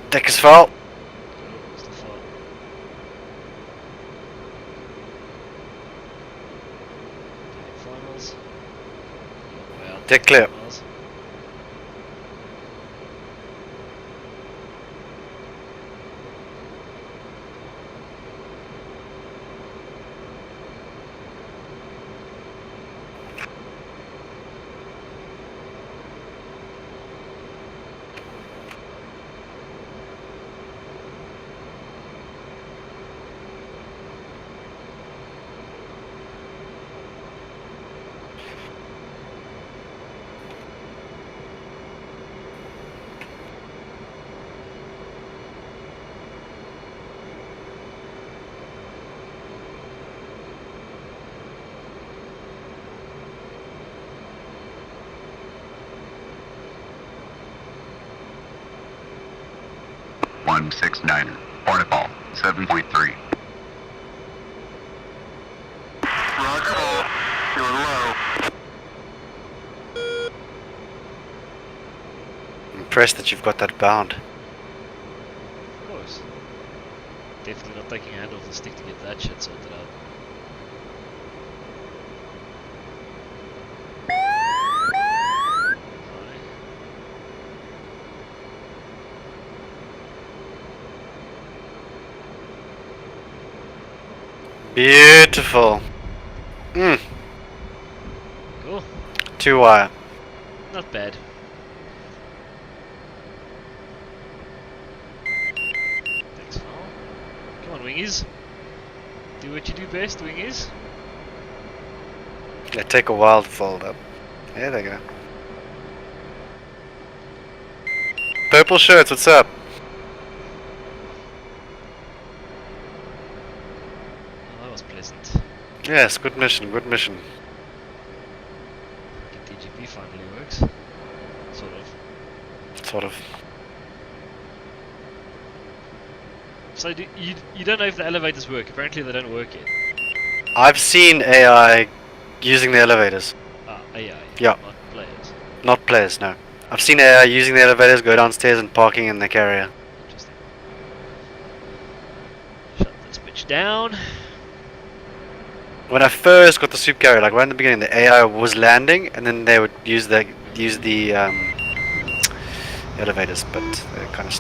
Deck is foul. What's the fault? Finals. Well, Deck clear. finals. One 6-9er. Hornet ball. 7.3. Roger ball. Feeling low. Impressed that you've got that bound. Of course. Definitely not taking a hand off the stick to get that shit sorted out. Beautiful. Mm. Cool. 2 wire. Not bad. Thanks, Val. Come on, wingies. Do what you do best, wingies. They take a while to fold up. There they go. Purple shirts, what's up? Oh, that was pleasant. Yes, good mission, good mission. DGP finally works. Sort of. Sort of. So you don't know if the elevators work. Apparently they don't work yet. I've seen AI using the elevators. Ah, AI. Yeah. Not players. Not players, no. I've seen AI using the elevators, go downstairs and parking in the carrier. Interesting. Shut this bitch down. When I first got the soup carrier, like right in the beginning, the AI was landing, and then they would use the elevators, but they kind of